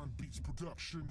Saran Beats production.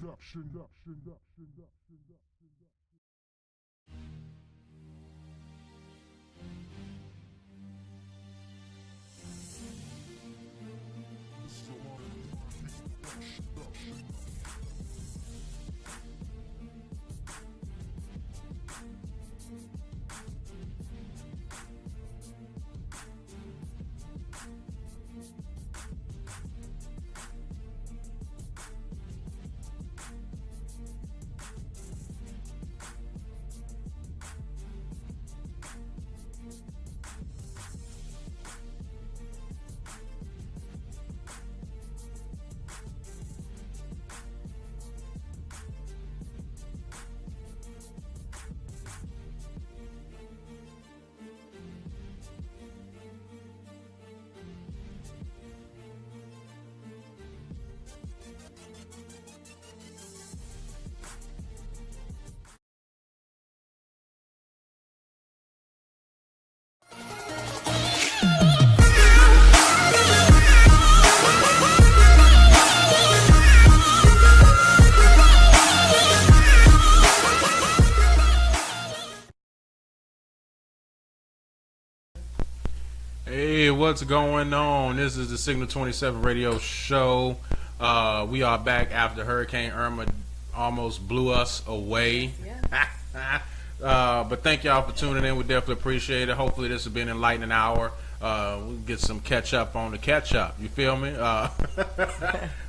Hey, what's going on? This is the Signal 27 radio show. We are back after Hurricane Irma almost blew us away. Yeah. But thank y'all for tuning in. We definitely appreciate it. Hopefully this has been an enlightening hour. We'll get some catch up on the catch up. You feel me? Well,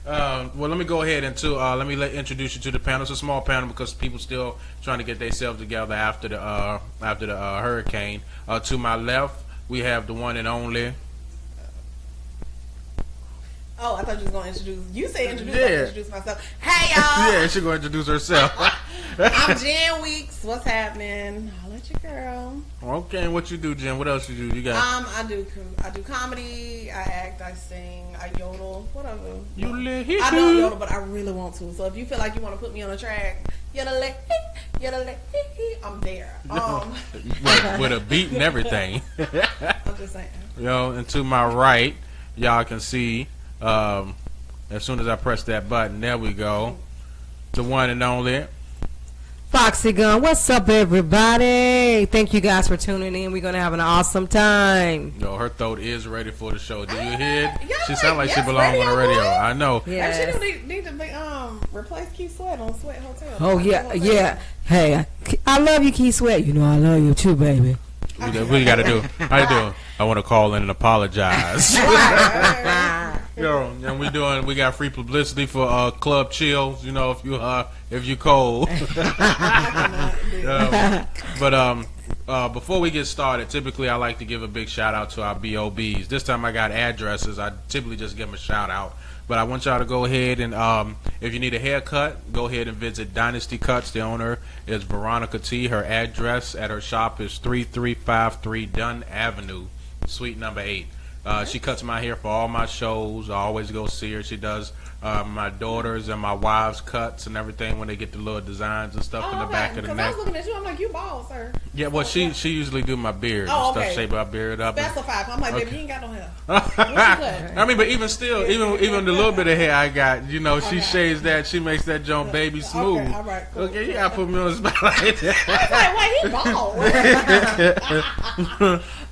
let me go ahead and introduce you to the panel. It's a small panel because people still trying to get themselves together after the hurricane. To my left, we have the one and only. Oh, I thought you was going to introduce. You say introduce, yeah. I introduce myself. Hey, y'all. Yeah, she's going to introduce herself. I'm Jen Weeks. What's happening? I'll let you girl. Okay, what you do, Jen? What else you do? You got? I do comedy. I act. I sing. I yodel. Whatever. I don't yodel, but I really want to. So if you feel like you want to put me on a track, yodel, I'm there. With a beat and everything. I'm just saying. Yo, and to my right, y'all can see. As soon as I press that button, there we go. The one and only Foxy Gun. What's up, everybody? Thank you guys for tuning in. We're gonna have an awesome time. Yo, her throat is ready for the show. Do you hear it? Yeah, she sounds like she belongs on the radio. Voice? I know. Yes. She don't need to be replace Keith Sweat on Sweat Hotel. Oh yeah, yeah. Hey, I love you, Keith Sweat. You know I love you too, baby. What you got to do? How you doing? I want to call in and apologize. Yo, and we got free publicity for Club Chills. You know, if you cold. Before we get started, typically I like to give a big shout out to our BOBs. This time I got addresses. I typically just give them a shout out. But I want y'all to go ahead and, if you need a haircut, go ahead and visit Dynasty Cuts. The owner is Veronica T. Her address at her shop is 3353 Dunn Avenue, suite number 8. She cuts my hair for all my shows. I always go see her. She does my daughters and my wives' cuts and everything when they get the little designs and stuff in the back of the neck. I was looking at you, I'm like, you bald, sir. Yeah, well, she usually do my beard and stuff, shape my beard up. Specify. I'm like, baby, you ain't got no hair. I mean, but even still, even the little bit of hair I got, you know, she shaves that, she makes that joint baby smooth. Okay, all right, cool. Okay, you gotta put me on the spot like that. I was like, wait, he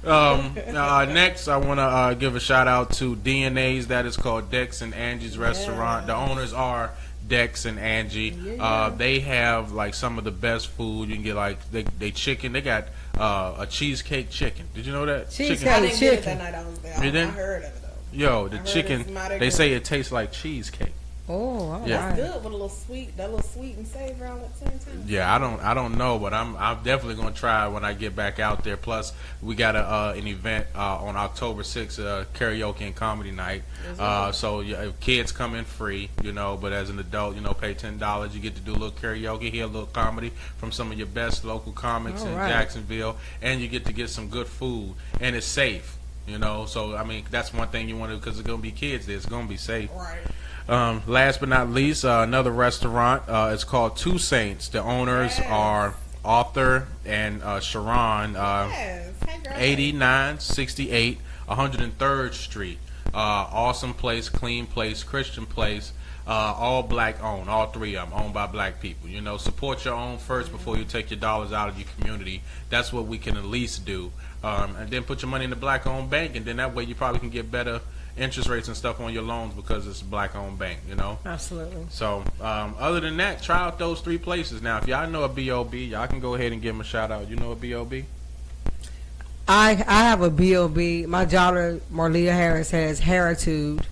bald. Next, I want to give a shout out to DNA's. That is called Dex and Angie's Restaurant. The owners are Dex and Angie. They have like some of the best food. You can get like they chicken. They got a cheesecake chicken. Did you know that? Cheesecake chicken. That night I was there. I heard of it though. Yo, the chicken. They say it tastes like cheesecake. Oh, all right. That's good with a little sweet, and savory all at the same time. Yeah, I don't know, but I'm definitely gonna try when I get back out there. Plus, we got an event on October 6th, karaoke and comedy night. So if kids come in free, you know, but as an adult, you know, pay $10. You get to do a little karaoke, hear a little comedy from some of your best local comics in Jacksonville, and you get some good food, and it's safe. You know, so I mean that's one thing you want to, because it's gonna be kids there. It's gonna be safe. Right. Last but not least, another restaurant. It's called Two Saints. The owners are Arthur and Sharon. 8968 103rd Street. Awesome place, clean place, Christian place. All black owned, all three of them owned by black people. You know, support your own first before you take your dollars out of your community. That's what we can at least do. And then put your money in the black owned bank, and then that way you probably can get better interest rates and stuff on your loans because it's a black owned bank, you know? Absolutely. So, other than that, try out those 3 places. Now, if y'all know a B.O.B., y'all can go ahead and give them a shout out. You know a B.O.B.? I have a B.O.B. My daughter, Marlia Harris, has Hairitude.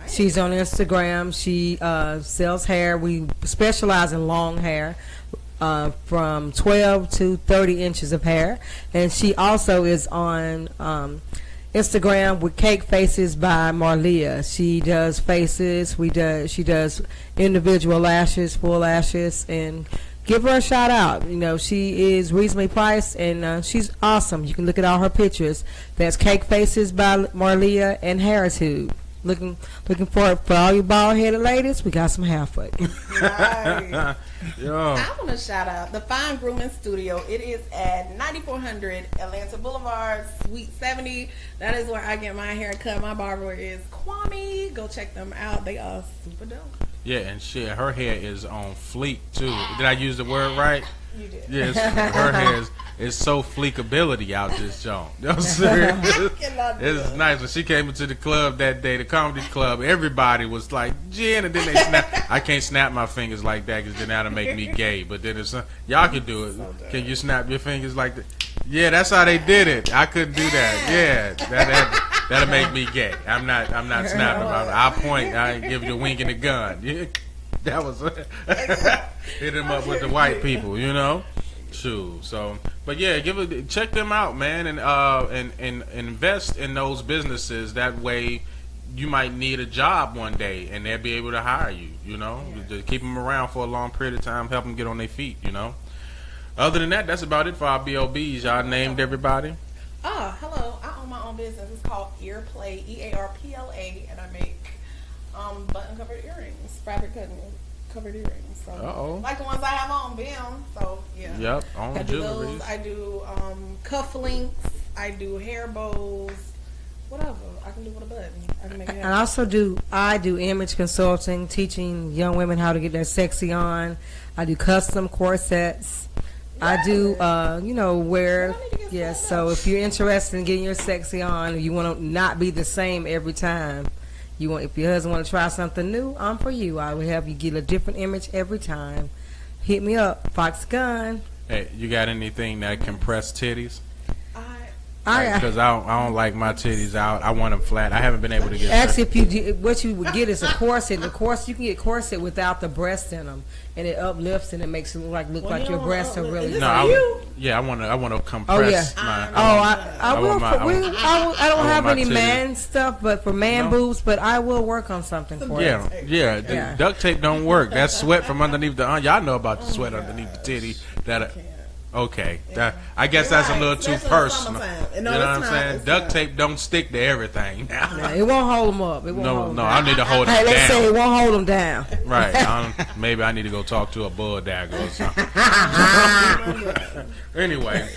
She's on Instagram. She sells hair. We specialize in long hair, from 12 to 30 inches of hair. And she also is on Instagram with Cake Faces by Marlia. She does faces. She does individual lashes, full lashes, and give her a shout out. You know, she is reasonably priced, and she's awesome. You can look at all her pictures. That's Cake Faces by Marlia and Hairitude. Looking for all you bald-headed ladies, we got some hair for you. Right. Yo. I want to shout out the Fine Grooming Studio. It is at 9400 Atlanta Boulevard, Suite 70. That is where I get my hair cut. My barber is Kwame. Go check them out. They are super dope. Yeah, and shit, her hair is on fleek, too. Did I use the word right? You did. Yes, her hair is so fleekability out this joint. You know what I'm saying? It's nice. When she came into the club that day, the comedy club, everybody was like, Jen, and then they snap. I can't snap my fingers like that because then that'll make me gay. But then it's, y'all can do it. Can you snap your fingers like that? Yeah, that's how they did it. I couldn't do that. Yeah, that'll make me gay. I'm not snapping. I'll point. I ain't give you the wink and the gun. Yeah. That was hit him up with the white people, you know. Shoot. So, but yeah, check them out, man, and invest in those businesses. That way, you might need a job one day, and they'll be able to hire you. You know, just keep them around for a long period of time, help them get on their feet. You know. Other than that, that's about it for our BOBs. Y'all named everybody. Hello. I own my own business. It's called Earplay, EARPLA, and I make button covered earrings, fabric covered earrings. So, like the ones I have on BIM. So yeah. Yep. On I do jewelry. those. I do cufflinks. I do hair bows. Whatever. I can do with a button. I can make it happen. And I do image consulting, teaching young women how to get their sexy on. I do custom corsets. I do, yes. So if you're interested in getting your sexy on, you want to not be the same every time. If your husband want to try something new, I'm for you. I will help you get a different image every time. Hit me up, Fox Gun. Hey, you got anything that compress titties? I Because I don't like my titties out. I want them flat. I haven't been able to get. Actually, what you would get is a corset. The corset, you can get corset without the breast in them, and it uplifts and it makes it look like your breasts are really. No, I want to compress. I will. I don't have any titties. man stuff, but for man boobs, but I will work on something for you. Yeah. Duct tape don't work. That sweat from underneath the. Y'all know about the sweat underneath the titty. Okay, I guess that's a little too personal. You know what I'm saying? Duct tape don't stick to everything. No, it won't hold them up. No, I need to hold them down. Let's say it won't hold them down. Right. Maybe I need to go talk to a bull dagger or something. Anyway,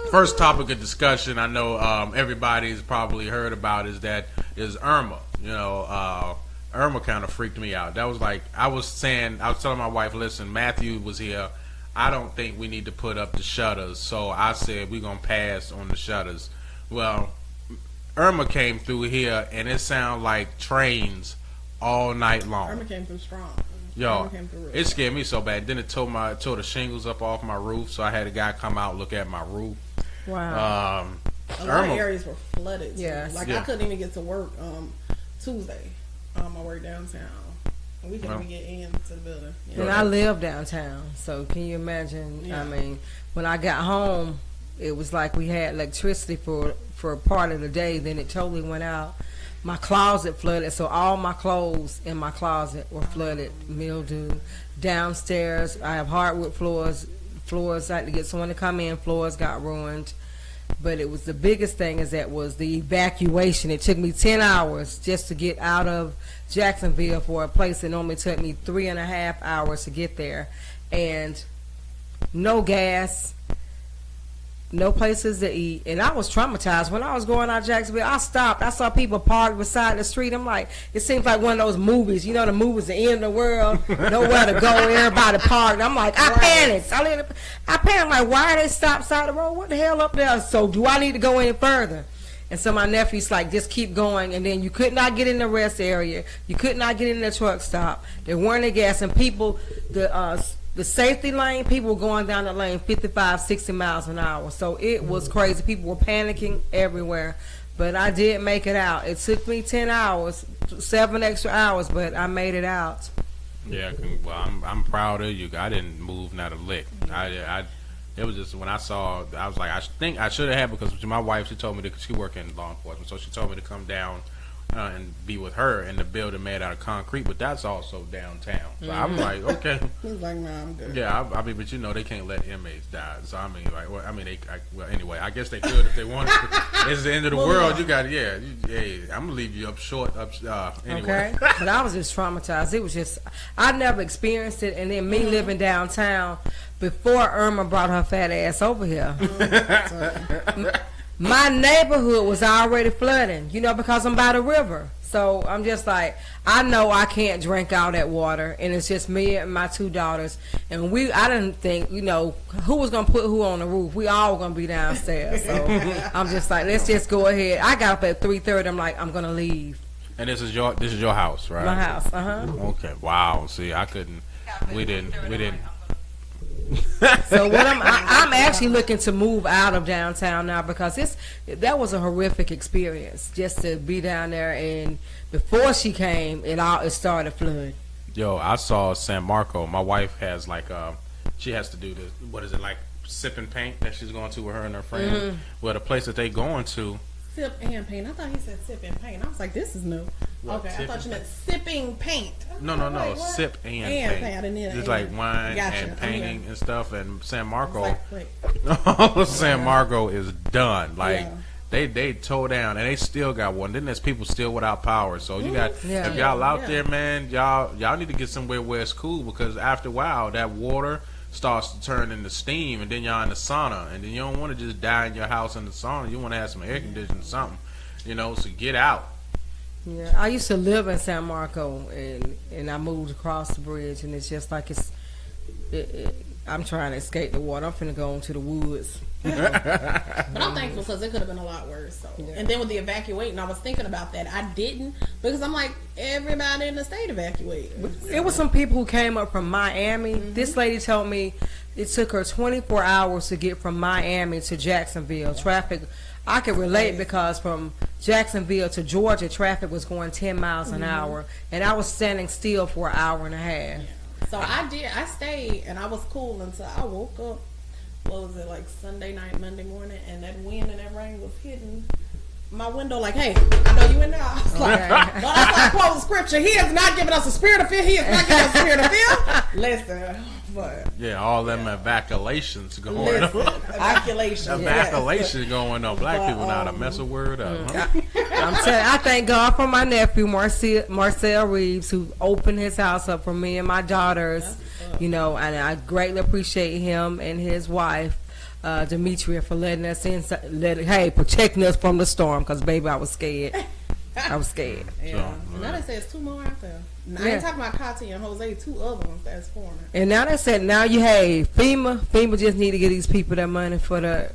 first topic of discussion I know everybody's probably heard about is Irma. You know. Irma kind of freaked me out. That was like, I was telling my wife, listen, Matthew was here. I don't think we need to put up the shutters. So I said, we're going to pass on the shutters. Well, Irma came through here, and it sounded like trains all night long. Irma came through strong. Yo, it scared me so bad. Then it tore the shingles up off my roof, so I had a guy come out and look at my roof. Wow. A lot of areas were flooded. Yes. I couldn't even get to work Tuesday. I work downtown. And we couldn't even get into the building. And I live downtown, so can you imagine? Yeah. I mean, when I got home, it was like we had electricity for part of the day. Then it totally went out. My closet flooded, so all my clothes in my closet were flooded, mildew. Downstairs, I have hardwood floors. I had to get someone to come in. Floors got ruined. But it was the biggest thing was the evacuation. It took me 10 hours just to get out of Jacksonville for a place that normally took me 3.5 hours to get there. And no gas, no places to eat, and I was traumatized when I was going out Jacksonville. I stopped. I saw people parked beside the street. I'm like, it seems like one of those movies. You know, the movies, the end of the world, nowhere to go, everybody parked. I'm like, I panicked. I panicked. Like, why are they stopped side of the road? What the hell up there? So do I need to go any further? And so my nephew's like, just keep going. And then you could not get in the rest area. You could not get in the truck stop. There weren't any gas, and people, the safety lane, people were going down the lane 55, 60 miles an hour. So it was crazy. People were panicking everywhere. But I did make it out. It took me 10 hours, 7 extra hours, but I made it out. Yeah, well, I'm proud of you. I didn't move not a lick. It was just when I saw, I was like, I think I should have had, because my wife, she told me she worked in law enforcement, so she told me to come down and be with her in the building made out of concrete, but that's also downtown. So I'm like, okay. He's like, no, I'm good. Yeah, I mean, but you know, they can't let inmates die. So I mean, like, well, anyway, I guess they could if they wanted to. It's the end of the world. You got, I'm gonna leave you up short. Anyway. Okay, but I was just traumatized. It was just, I never experienced it, and then me living downtown before Irma brought her fat ass over here. My neighborhood was already flooding, because I'm by the river. So I'm just like, I know I can't drink all that water, and it's just me and my 2 daughters. And I didn't think, who was going to put who on the roof. We all going to be downstairs. So I'm just like, let's just go ahead. I got up at 3:30. I'm like, I'm going to leave. And this is your house, right? My house, Okay, wow. See, I couldn't, we didn't. So what I'm actually looking to move out of downtown now, because that was a horrific experience just to be down there, and before she came, it started flooding. Yo, I saw San Marco. My wife has she has to do the sipping paint that she's going to with her and her friend. Mm-hmm. Well, the place that they going to. Sip and paint. I thought he said sip and paint. I was like, this is new. Okay, I thought you meant sipping paint. No. Like, sip and paint. I didn't need It's like wine and painting and stuff. And San Marco, San Marco is done. Like they tore down, and they still got one. Then there's people still without power. So you got, if y'all out there, man, y'all need to get somewhere where it's cool, because after a while that water starts to turn into steam, and then y'all in the sauna, and then you don't want to just die in your house in the sauna. You want to have some air conditioning or something, so get out. Yeah, I used to live in San Marco, and I moved across the bridge, and it's just like I'm trying to escape the water. I'm finna go into the woods. But I'm thankful, because it could have been a lot worse. So. Yeah. And then with the evacuating, I was thinking about that. I didn't, because I'm like, everybody in the state evacuated. It was some people who came up from Miami. Mm-hmm. This lady told me it took her 24 hours to get from Miami to Jacksonville. Traffic, I could relate, because from Jacksonville to Georgia, traffic was going 10 miles an hour, and I was standing still for an hour and a half. Yeah. So I stayed, and I was cool until I woke up. What was it, like Sunday night, Monday morning, and that wind and that rain was hitting my window like, hey, I know you in there. I was like, that's like I quote the scripture. He has not given us a spirit of fear. He has not given us a spirit of fear. Listen. But, all them evacuations going on. Evacuation going on. Black people know how to mess a word up. Huh? I'm telling you, I thank God for my nephew, Marcel Reeves, who opened his house up for me and my daughters. And I greatly appreciate him and his wife, Demetria, for letting us in, protecting us from the storm, because, baby, I was scared. I was scared. Yeah. So, now they say it's 2 more out there. I ain't talking about Kati and Jose, 2 other ones that's forming. And now they said, FEMA just need to get these people that money for the...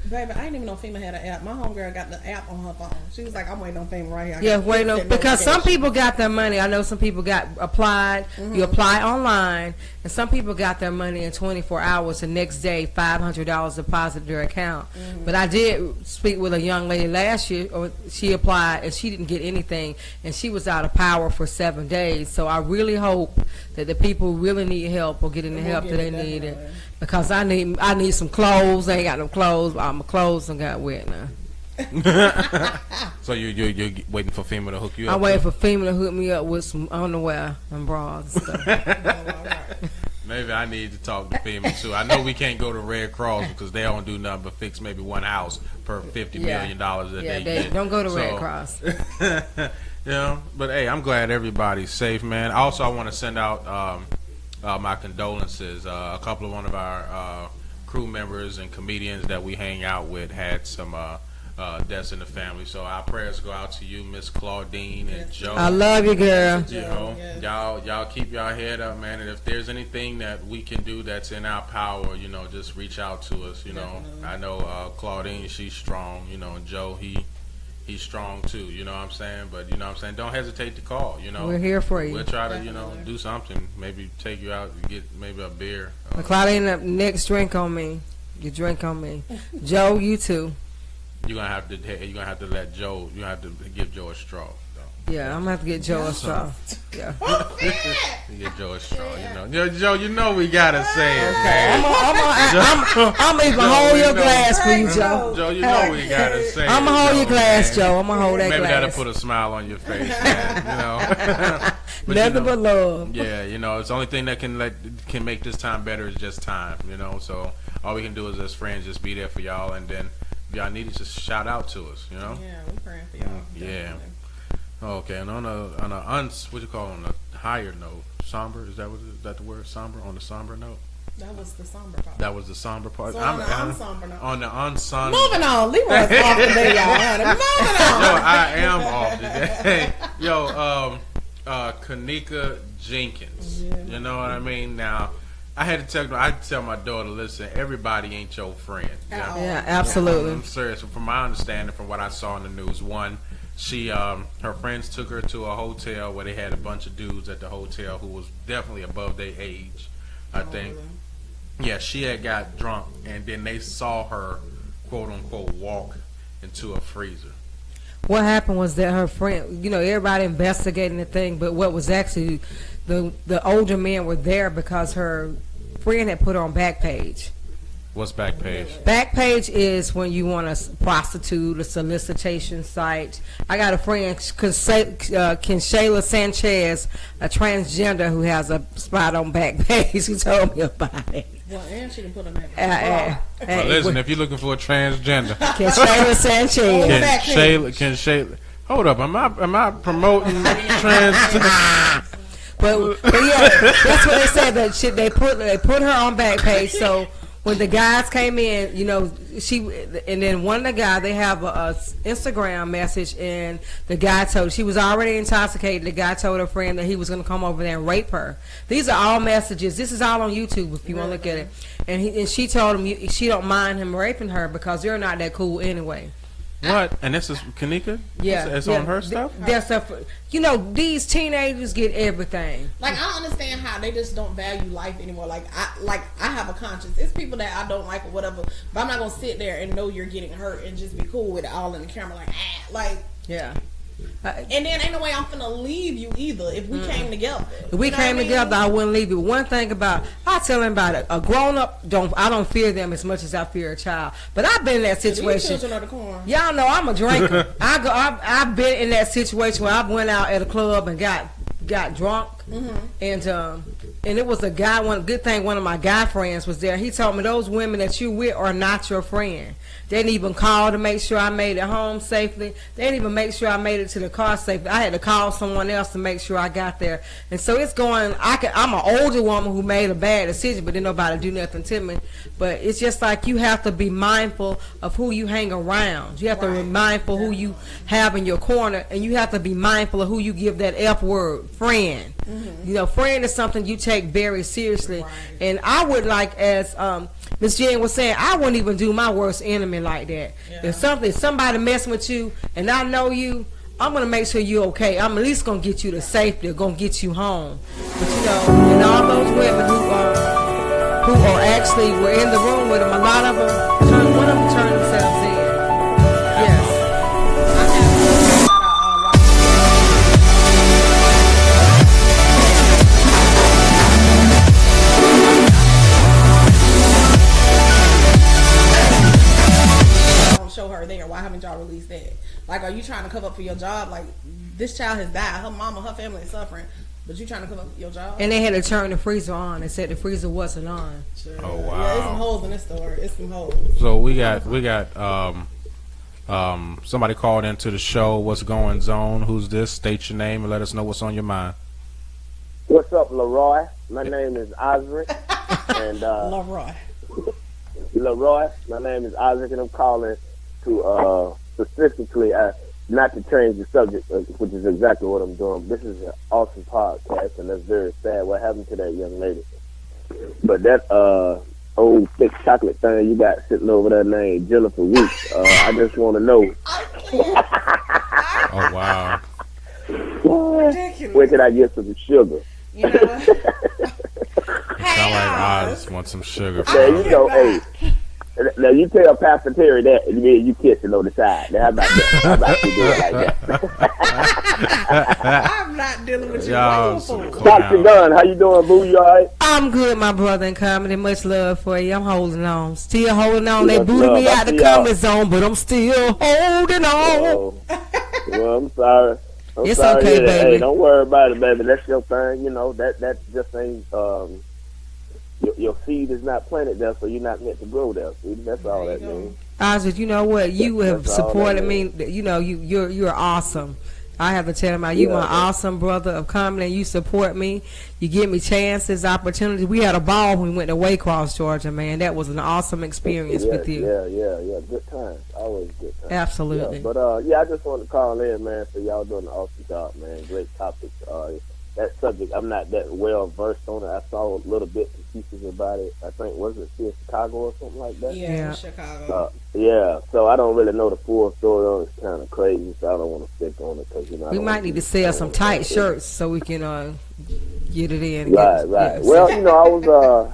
Baby, I didn't even know FEMA had an app. My homegirl got the app on her phone. She was like, I'm waiting on FEMA right here. Yeah, waiting on, because some people got their money. I know some people got applied. Mm-hmm. You apply online, and some people got their money in 24 hours. The next day, $500 deposited their account. Mm-hmm. But I did speak with a young lady last year. Or she applied, and she didn't get anything, and she was out of power for 7 days. So I really hope that the people who really need help will get the help that they need. Because I need some clothes. I ain't got no clothes. All my clothes done got wet now. So you're waiting for FEMA to hook you up? I'm waiting for FEMA to hook me up with some underwear and bras and stuff. Maybe I need to talk to FEMA too. I know we can't go to Red Cross because they don't do nothing but fix maybe one house per $50 million that they get. Don't go to Red Cross. But hey, I'm glad everybody's safe, man. Also, I want to send out my condolences. A couple of one of our crew members and comedians that we hang out with had some deaths in the family. So our prayers go out to you, Miss Claudine and Joe. I love you, girl. You know, y'all keep y'all head up, man. And if there's anything that we can do that's in our power, you know, just reach out to us. You know, I know Claudine, she's strong. You know, and Joe, he's strong too. You know what I'm saying? But you know what I'm saying, don't hesitate to call. You know, we're here for you. We'll try to do something. Maybe take you out and get maybe a beer. Claudine, next drink on me. You drink on me. Joe, you too. You're gonna have to let Joe. You have to give Joe a straw. Though. Yeah, I'm gonna have to get Joe a straw. Yeah. Get Joe a straw. Joe. You know we gotta say it. Okay. I'm gonna even hold your glass for you, Joe. Joe, you know we gotta say it. I'm gonna hold your glass, Joe. I'm gonna hold that glass. Maybe that'll put a smile on your face, man. You know. Nothing but love. Yeah, it's the only thing that can make this time better is just time. You know, so all we can do is as friends just be there for y'all, and then. If y'all need it, just shout out to us, you know? Yeah, we're praying for y'all. Yeah. Okay, and on a higher note, somber, is that the word, somber? On the somber note? That was the somber part. That was the somber part. So on the unsomber note. On the unsomber. Moving on. Leroy's off today, y'all. Moving on. Yo, I am off today. Yo, Kanika Jenkins. Yeah. You know what I mean? Now, I tell my daughter, listen, everybody ain't your friend. Yeah, absolutely. I'm serious. From my understanding, from what I saw in the news, one, she, her friends took her to a hotel where they had a bunch of dudes at the hotel who was definitely above their age, I think. Really? Yeah, she had got drunk, and then they saw her, quote unquote, walk into a freezer. What happened was that her friend, everybody investigating the thing, but what was actually the older men were there because her friend had put her on Backpage. What's Backpage? Backpage is when you want a prostitute, a solicitation site. I got a friend, Kinshayla Sanchez, a transgender who has a spot on Backpage. He told me about it. Well, and she can put on that. Listen, if you're looking for a transgender, Kinshayla Sanchez. Kinshayla. Hold up, am I promoting trans? But yeah, that's what they said. That shit, they put her on Backpage. So when the guys came in, and then one of the guys, they have a Instagram message, and the guy told, she was already intoxicated. The guy told her friend that he was going to come over there and rape her. These are all messages. This is all on YouTube if you want to look at it. And she told him she don't mind him raping her because they're not that cool anyway. What? And this is Kanika? Yeah. It's on her stuff? Their stuff. These teenagers get everything. Like, I don't understand how they just don't value life anymore. Like I have a conscience. It's people that I don't like or whatever, but I'm not going to sit there and know you're getting hurt and just be cool with it all in the camera. Yeah. And then ain't no way I'm finna leave you either if we came together. If we came together, I wouldn't leave you. One thing about, I'll tell him about it. A grown up, I don't fear them as much as I fear a child. But I've been in that situation. Y'all know I'm a drinker. I've been in that situation where I went out at a club and got drunk, and it was a guy. One good thing, one of my guy friends was there. He told me those women that you with are not your friend. They didn't even call to make sure I made it home safely. They didn't even make sure I made it to the car safely. I had to call someone else to make sure I got there. And so it's going. I'm an older woman who made a bad decision, but didn't nobody do nothing to me. But it's just like you have to be mindful of who you hang around. You have to be mindful who you have in your corner, and you have to be mindful of who you give that F word, friend. Friend is something you take very seriously. Right. And I would, like, as Miss Jen was saying, I wouldn't even do my worst enemy like that. Yeah. If somebody messing with you and I know you, I'm gonna make sure you're okay. I'm at least gonna get you to safety, or gonna get you home. But and all those women who are actually were in the room with them, a lot of them, one of them turned themselves in. Yes. Show her there. Why haven't y'all released that? Like, are you trying to cover up for your job? Like, this child has died. Her mama, her family is suffering, but you trying to cover up for your job? And they had to turn the freezer on. They said the freezer wasn't on. Sure. Oh wow! Yeah, there's some holes in this story. It's some holes. So we got somebody called into the show. What's going on? Who's this? State your name and let us know what's on your mind. What's up, Leroy? My name is Osric, and Leroy. Leroy. My name is Isaac, and I'm calling to specifically, not to change the subject, which is exactly what I'm doing. This is an awesome podcast, and that's very sad what happened to that young lady. But that old thick chocolate thing you got sitting over there named Jennifer Weeks, I just want to know. Oh, wow. Where can I get some sugar? You know what? Sound like I just want some sugar. Now, you know, hey. Now you tell Pastor Terry that, and then you kiss it on the side. Now, how about that? How about you do it like that? I'm not dealing with you. Y'all Dr. Gunn, how you doing, boo? You all right? I'm good, my brother in comedy. Much love for you. I'm holding on. Still holding on. They Much booted love. me I out the see y'all. comedy zone, but I'm still holding on. Oh, well, I'm sorry. It's sorry okay, to hear that. baby. Hey, don't worry about it, baby. That's your thing. You know, that just ain't, your seed is not planted there, so you're not meant to grow there. See, that's all that means. Isaac, you know what? You have That's all supported that me. You know, you're awesome. I have to tell him, you my awesome brother of comedy, and you support me. You give me chances, opportunities. We had a ball when we went to Waycross, Georgia, man. That was an awesome experience with you. Yeah. Good times. Always good times. Absolutely. Yeah, but I just wanted to call in, man, so y'all doing an awesome job, man. Great topic. That subject, I'm not that well versed on it. I saw a little bits and pieces about it. I think, was it in Chicago or something like that? Yeah, Chicago. So I don't really know the full story on it. It's kind of crazy, so I don't want to stick on it. Cause, We might need to sell some tight shirts so we can get it in. Right. Yeah, well,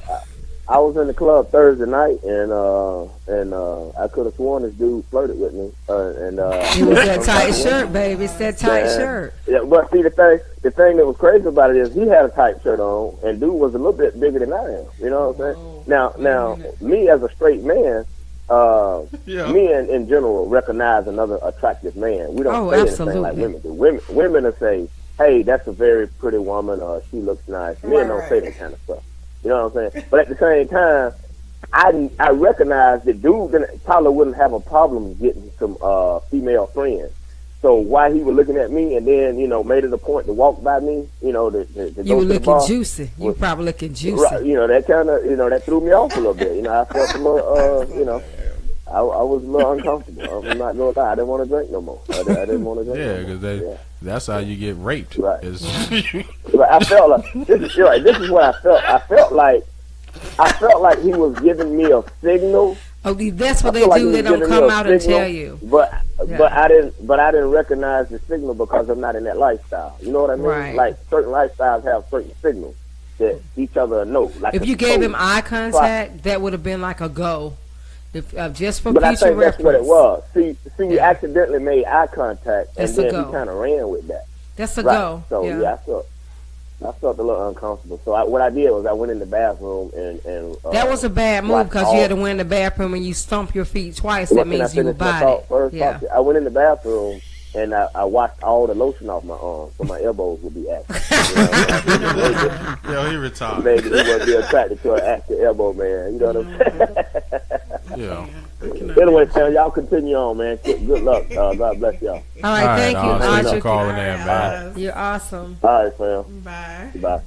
I was in the club Thursday night, and I could have sworn this dude flirted with me. It was that tight shirt, baby. It's that tight shirt. Yeah, but see, the thing that was crazy about it is he had a tight shirt on, and dude was a little bit bigger than I am. You know what I'm saying? Now, me as a straight man, men in general recognize another attractive man. We don't say anything like women do. Women will say, "Hey, that's a very pretty woman," or "She looks nice." Men don't say that kind of stuff. You know what I'm saying? But at the same time, I recognize that dude probably wouldn't have a problem getting some female friends. So why he was looking at me and then, made it a point to walk by me, to you go were to the bar, looking juicy. You probably looking juicy. Right, that kind of, that threw me off a little bit. I felt a little, I was a little uncomfortable. I'm not going to lie. I didn't want to drink no more. I didn't want to drink no more. Because that's how you get raped. Right. Right. I felt like, this is what I felt. I felt like he was giving me a signal. Oh, that's what they do. They don't come out and tell you. But I didn't recognize the signal because I'm not in that lifestyle. You know what I mean? Right. Like certain lifestyles have certain signals that each other know. Like if you gave him eye contact, that would have been like a go. If, just for but future I think reference. that's what it was. See, we accidentally made eye contact, and That's a then go. he kind of ran with that. That's a Right. go. So I felt a little uncomfortable. So what I did was I went in the bathroom and that was a bad move because you had to went in the bathroom and you stomp your feet twice. That means you were body. Yeah. I went in the bathroom and I washed all the lotion off my arms so my elbows would be active. Yo, he retired. Maybe he wouldn't be attracted to an active elbow man. You know what I'm saying? Yeah. Anyway, Sam, y'all continue on, man. Good luck. God bless y'all. All right, thank you, Thanks for Audrey. calling in, man. You're awesome. All right, Sam. Bye. Bye.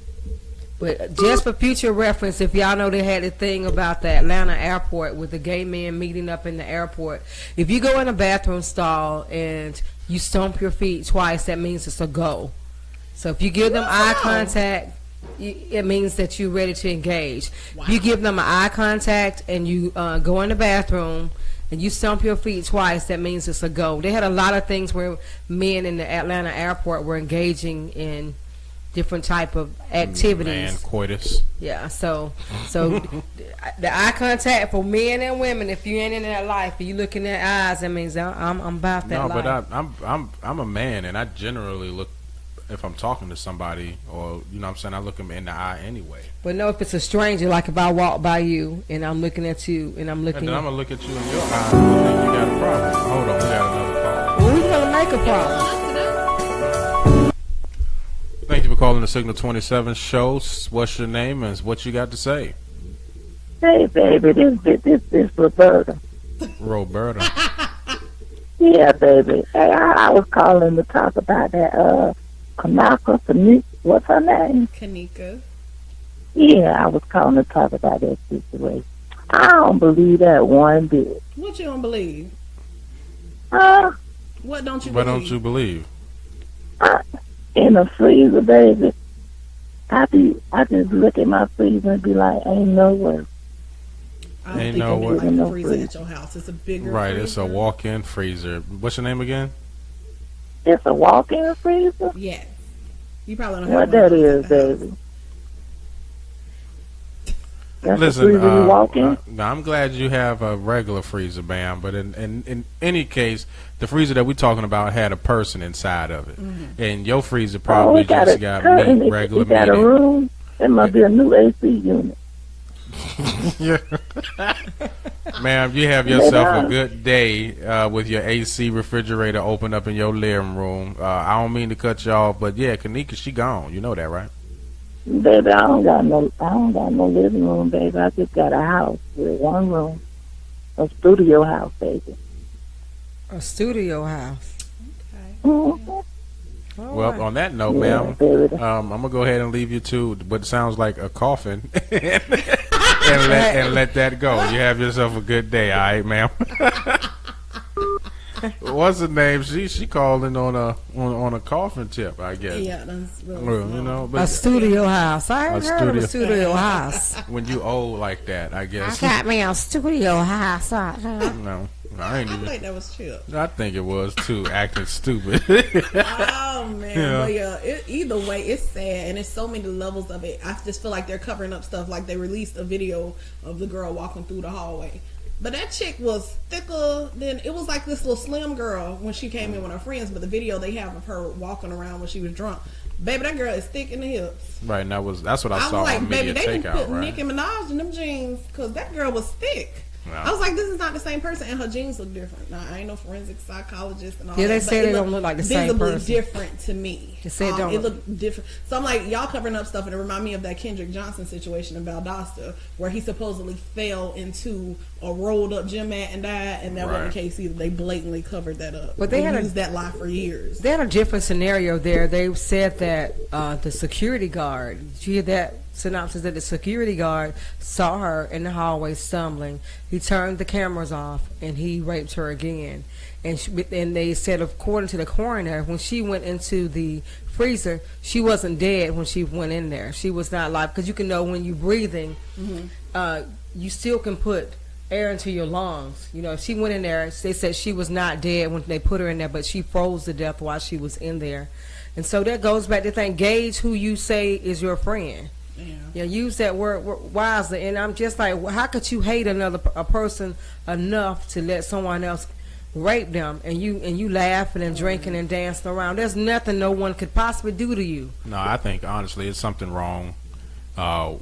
But just for future reference, if y'all know they had a thing about the Atlanta airport with the gay men meeting up in the airport, if you go in a bathroom stall and you stomp your feet twice, that means it's a go. So if you give them eye contact, it means that you're ready to engage. If you give them an eye contact and you go in the bathroom and you stomp your feet twice, that means it's a go. They had a lot of things where men in the Atlanta airport were engaging in different type of activities. Man, coitus. Yeah, so the eye contact for men and women. If you ain't in that life, if you look in their eyes, that means I'm about that life. No, but I'm a man, and I generally look, if I'm talking to somebody, or I'm saying, I look them in the eye anyway. But no, if it's a stranger, like if I walk by you and I'm looking at you and I'm looking, and then I'm gonna look at you in your eyes and think you got a problem. Hold on, we got another call. well, we're gonna make a problem. Thank you for calling the Signal 27 show. What's your name and what you got to say? Hey, baby, this Roberta. Roberta. Yeah, baby. Hey, I was calling to talk about that, Kanaka, what's her name? Kanika. Yeah, I was calling to talk about that situation. I don't believe that one bit. What you don't believe? What don't you believe? What don't you believe? In the freezer, baby. I just look at my freezer and be like, ain't no way. I don't think they do like a freezer at your house. It's a bigger freezer. It's a walk-in freezer. What's your name again? It's a walk-in freezer? Yes. You probably don't have what that is, baby. That's Listen, you walk in? I'm glad you have a regular freezer, Bam. But in any case, the freezer that we're talking about had a person inside of it, and your freezer probably just got meat, regular meat. Got a room. It must be a new AC unit. Yeah. Ma'am, you have yourself a good day with your AC refrigerator open up in your living room. I don't mean to cut you off, but yeah, Kanika, she gone. You know that, right? Baby, I don't got no living room, baby. I just got a house with one room, a studio house, baby. A studio house. Okay. Mm-hmm. Well, on that note, ma'am, I'm gonna go ahead and leave you to what sounds like a coffin, and let that go. You have yourself a good day, all right, ma'am. What's the name? She called in on a coffin tip, I guess. Yeah, that's really but a studio house. I heard of a studio house. When you old like that, I guess. I got me a studio house. No, I ain't even. I think that was chill. I think it was too, acting stupid. Oh man, but either way, it's sad, and there's so many levels of it. I just feel like they're covering up stuff. Like they released a video of the girl walking through the hallway. But that chick was thicker than, it was like this little slim girl when she came in with her friends. But the video they have of her walking around when she was drunk, baby, that girl is thick in the hips. Right, and that's what I saw on Media Takeout. They didn't put right? Nicki Minaj in them jeans because that girl was thick. No. I was like, this is not the same person, and her jeans look different. Now, I ain't no forensic psychologist and all that. Yeah, they say they don't look like the same person. Visibly different to me. They say it looked different. So I'm like, y'all covering up stuff, and it remind me of that Kendrick Johnson situation in Valdosta, where he supposedly fell into a rolled up gym mat and died, and that wasn't the case either. They blatantly covered that up. But they used that lie for years. They had a different scenario there. They said that the security guard, did you hear that synopsis, that the security guard saw her in the hallway stumbling. He turned the cameras off and he raped her again. And they said, according to the coroner, when she went into the freezer, she wasn't dead when she went in there. She was not alive, because you can know when you're breathing, you still can put air into your lungs. You know, she went in there. They said she was not dead when they put her in there, but she froze to death while she was in there. And so that goes back to think, gauge who you say is your friend. Yeah, use that word wisely. And I'm just like, how could you hate a person enough to let someone else rape them, and you laughing and drinking and dancing around? There's nothing no one could possibly do to you. No, I think honestly it's something wrong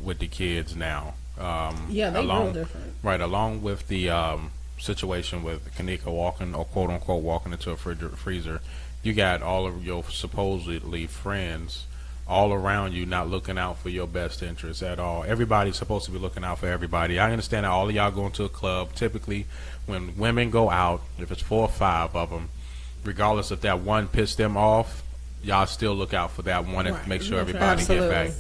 with the kids now. They're real different. Right, along with the situation with Kanika walking, or quote unquote walking into a freezer, you got all of your supposedly friends all around you not looking out for your best interests at all. Everybody's supposed to be looking out for everybody. I understand that all of y'all going to a club. Typically, when women go out, if it's 4 or 5 of them, regardless if that one pissed them off, y'all still look out for that one and make sure everybody get back.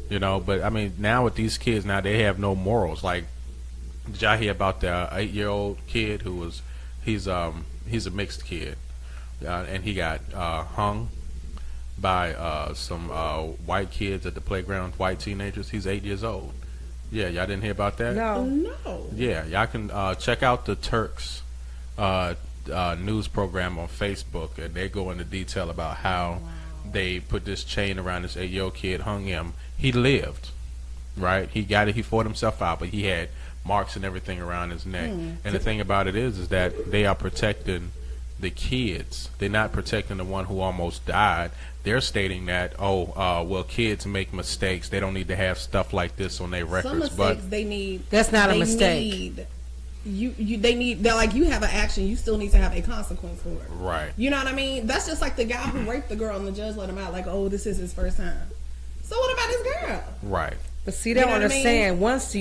You know, but I mean, now with these kids, now they have no morals. Like, did y'all hear about the 8-year-old kid who was, he's a mixed kid, and he got hung by some white kids at the playground, white teenagers. He's 8 years old. Yeah, y'all didn't hear about that? No. Yeah, y'all can check out the Turks news program on Facebook, and they go into detail about how they put this chain around this 8-year-old kid, hung him. He lived, right? He got it. He fought himself out, but he had marks and everything around his neck. And the thing about it is that they are protecting the kids. They're not protecting the one who almost died. They're stating that, well, kids make mistakes. They don't need to have stuff like this on their records. Some mistakes they need. That's not a mistake. They need. They're like, you have an action. You still need to have a consequence for it. Right. You know what I mean? That's just like the guy who raped the girl and the judge let him out. Like, oh, this is his first time. So what about this girl? Right. But see, they don't understand. Once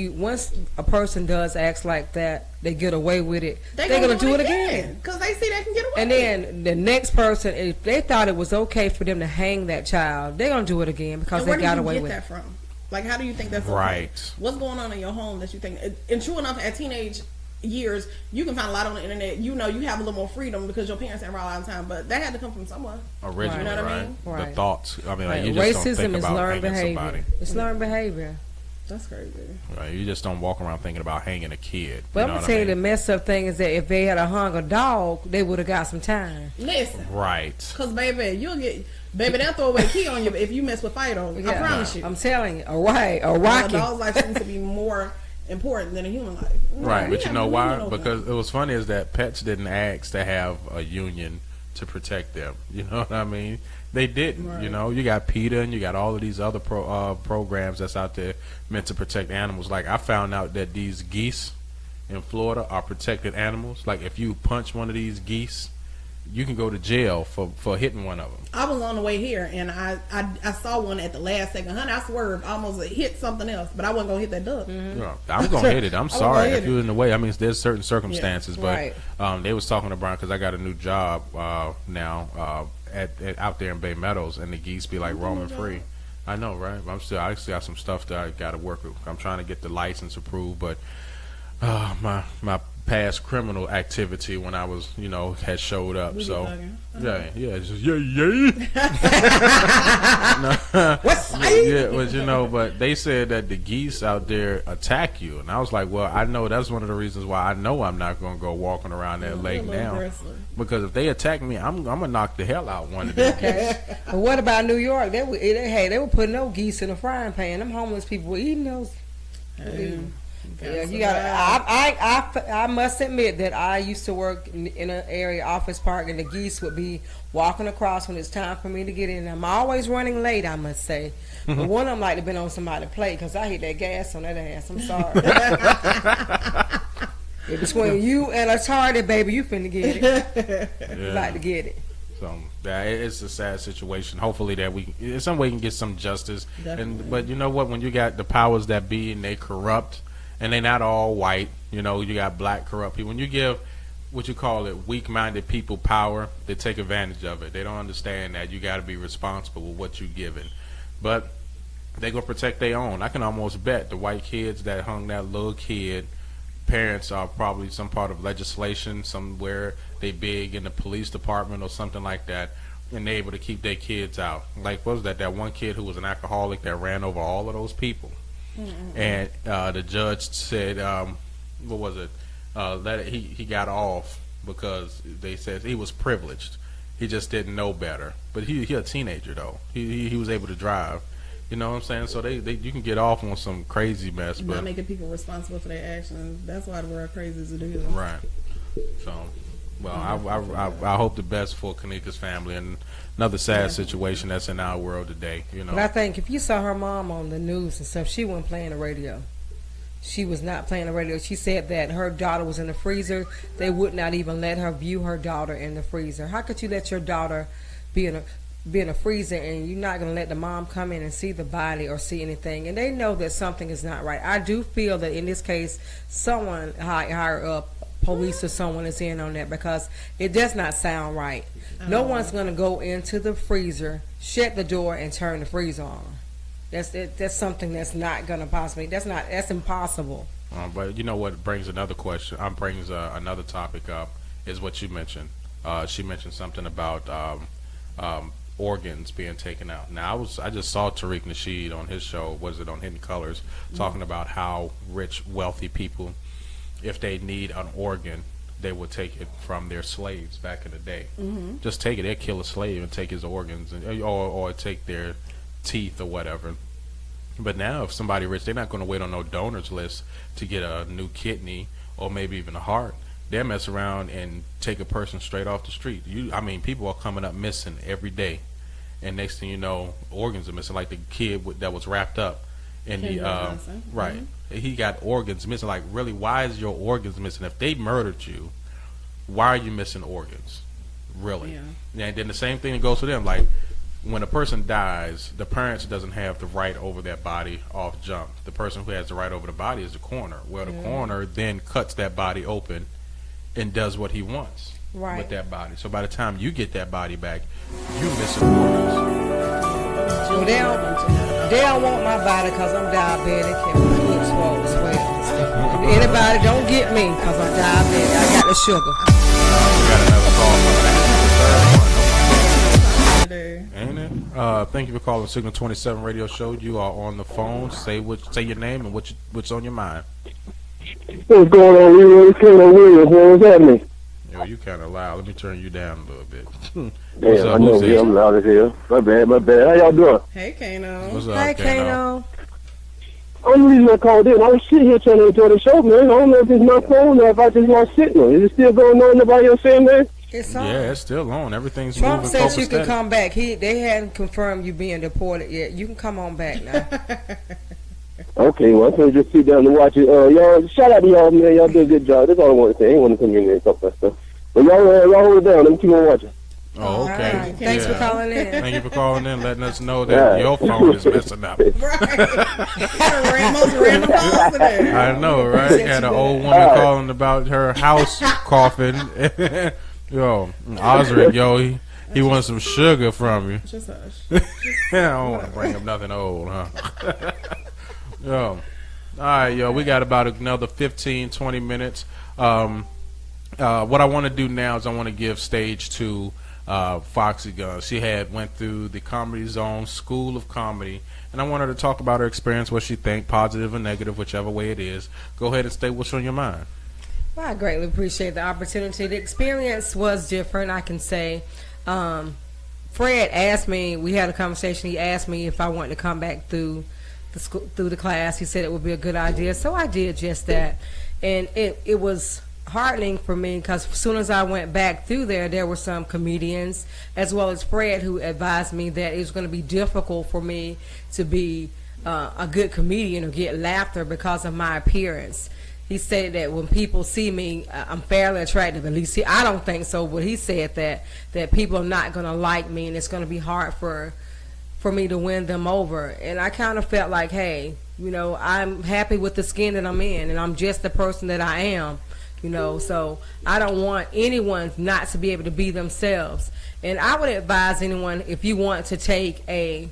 a person does acts like that, they get away with it. They're gonna do it again because they see they can get away. And then the next person, if they thought it was okay for them to hang that child, they're gonna do it again because they got away with it. Where did you get that from? Like, how do you think that's okay? Right. What's going on in your home that you think? And true enough, at teenage years, you can find a lot on the internet. You know, you have a little more freedom because your parents ain't around all the time, but that had to come from somewhere. Originally, you know what right? I mean? The thoughts. I mean, like, you racism just don't think is about learned hanging behavior. somebody. It's learned behavior. That's crazy. Right. You just don't walk around thinking about hanging a kid. But I'm gonna tell you, the messed up thing is that if they had hung a dog, they would have got some time. Listen, right? Because baby, they'll throw away a key on you if you mess with Fido. I promise you. I'm telling you, a Rocky. A dog's life seems to be more important than a human life. Right, but you know why? Because it was funny is that pets didn't ask to have a union to protect them. You know what I mean? They didn't. Right. You know, you got PETA and you got all of these other programs that's out there meant to protect animals. Like, I found out that these geese in Florida are protected animals. Like, if you punch one of these geese, you can go to jail for hitting one of them. I was on the way here and I saw one at the last second. Honey, I swerved, almost hit something else, but I wasn't gonna hit that duck. Mm-hmm. Yeah, I'm gonna hit it. I'm sorry if you're in the way. I mean, there's certain circumstances, but they was talking to Brian because I got a new job now at out there in Bay Meadows, and the geese be like roaming free. I know, right? I still got some stuff that I got to work with. I'm trying to get the license approved, but my past criminal activity when I was, had showed up. So, yeah, just but they said that the geese out there attack you, and I was like, well, I know that's one of the reasons why I know I'm not gonna go walking around that lake now, because if they attack me, I'm gonna knock the hell out one of them. Okay, but what about New York? They were putting no geese in a frying pan. Them homeless people were eating those. Yeah, you got. I must admit that I used to work in an area office park, and the geese would be walking across when it's time for me to get in. I'm always running late, I must say. But one of them like to been on somebody's plate because I hit that gas on that ass. I'm sorry. Between you and a tardy, baby, you finna get it. You like to get it. So it's a sad situation. Hopefully that in some way, we can get some justice. But you know what? When you got the powers that be and they corrupt. And they're not all white, you got black corrupt people. When you give what you call it weak-minded people power, they take advantage of it. They don't understand that you got to be responsible with what you're given. But they gonna protect their own. I can almost bet the white kids that hung that little kid, parents are probably some part of legislation somewhere. They big in the police department or something like that, and they're able to keep their kids out. Like, what was that one kid who was an alcoholic that ran over all of those people? Mm-hmm. And the judge said, what was it? That he got off because they said he was privileged. He just didn't know better. But he a teenager though. He was able to drive. You know what I'm saying? So you can get off on some crazy mess, but not making people responsible for their actions. That's why the world crazy as it is. Right. So, well, I hope the best for Kanika's family and another sad situation that's in our world today. But I think if you saw her mom on the news and stuff, she wasn't playing the radio. She was not playing the radio. She said that her daughter was in the freezer. They would not even let her view her daughter in the freezer. How could you let your daughter be in a freezer and you're not going to let the mom come in and see the body or see anything? And they know that something is not right. I do feel that in this case, someone higher up, police or someone is in on that, because it does not sound right. No one's going to go into the freezer, shut the door, and turn the freezer on. That's something that's not going to possibly. That's impossible. But you know what brings another question? Brings another topic up is what you mentioned. She mentioned something about organs being taken out. Now I just saw Tariq Nasheed on his show. Was it on Hidden Colors? Talking about how rich, wealthy people, if they need an organ, they would take it from their slaves back in the day. Mm-hmm. Just take it. They'd kill a slave and take his organs, or take their teeth or whatever. But now, if somebody rich, they're not going to wait on no donors list to get a new kidney or maybe even a heart. They'll mess around and take a person straight off the street. People are coming up missing every day, and next thing you know, organs are missing. Like the kid that was wrapped up in the right. Mm-hmm. He got organs missing. Like, really, why is your organs missing? If they murdered you, why are you missing organs? Really? Yeah. And then the same thing goes for them. Like, when a person dies, the parents doesn't have the right over their body off jump. The person who has the right over the body is the coroner. Well, the coroner then cuts that body open and does what he wants with that body. So by the time you get that body back, you missing organs. They don't want my body because I'm diabetic and my hips swollen as well. Anybody don't get me because I'm diabetic. I got the sugar. We got another call from that. Ain't it? Thank you for calling Signal 27 Radio Show. You are on the phone. Say your name and what's on your mind. What's going on, Leroy? It's Kano Williams. What's happening? Yo, you kind of loud. Let me turn you down a little bit. Yeah, I know. Yeah, I'm loud as hell. My bad. How y'all doing? Hey, Kano. What's up, Hey, Kano. Only reason I called in, I was sitting here trying to enjoy the show, man. I don't know if it's my phone or if I just lost signal. Is it still going on? Nobody else saying that? It's on. Yeah, it's still on. Everything's Trump moving. said you can come back. They hadn't confirmed you being deported yet. You can come on back now. Okay, well, I'm going to just sit down and watch it. Y'all, shout out to y'all, man. Y'all did a good job. That's all I want to say. I ain't want to come in there and talk about stuff. But y'all hold it down. Let me keep on watching. Oh, okay. Right. Thanks for calling in. Thank you for calling in, letting us know that your phone is messing up. Right. Most random calls today. I know, right? Had an old woman calling about her house coughing. Yo, Osric, yo, he wants some sugar from you. Just hush. I don't want to bring up nothing old, huh? Yo. All right, yo, we got about another 15, 20 minutes. What I want to do now is I want to give stage to Foxy Gunn. She went through the Comedy Zone School of Comedy, and I want her to talk about her experience, what she think, positive or negative, whichever way it is. Go ahead and state what's on your mind. Well, I greatly appreciate the opportunity. The experience was different, I can say. Fred asked me, we had a conversation, he asked me if I wanted to come back through the class. He said it would be a good idea, so I did just that. And it was heartening for me because as soon as I went back through there were some comedians as well as Fred who advised me that it was going to be difficult for me to be a good comedian or get laughter because of my appearance. He said that when people see me, I'm fairly attractive. At least I don't think so, but he said that people are not going to like me, and it's going to be hard for me to win them over. And I kind of felt like, hey, I'm happy with the skin that I'm in, and I'm just the person that I am, So I don't want anyone not to be able to be themselves. And I would advise anyone, if you want to take a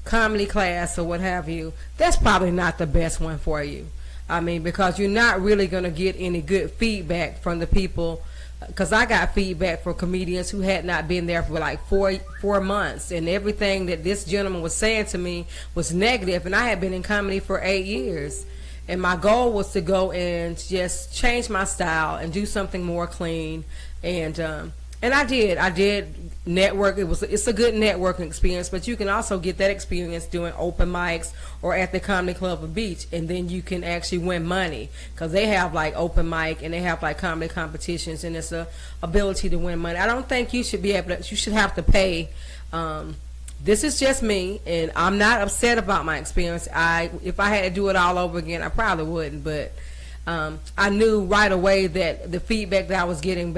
comedy class or what have you, that's probably not the best one for you. I mean, because you're not really going to get any good feedback from the people. Because I got feedback from comedians who had not been there for like four months. And everything that this gentleman was saying to me was negative. And I had been in comedy for 8 years. And my goal was to go and just change my style and do something more clean. And I did network. It's a good networking experience, but you can also get that experience doing open mics or at the Comedy Club of Beach, and then you can actually win money because they have like open mic and they have like comedy competitions, and it's a ability to win money. I don't think you should be able to. You should have to pay. This is just me, and I'm not upset about my experience. If I had to do it all over again, I probably wouldn't, but. I knew right away that the feedback that I was getting,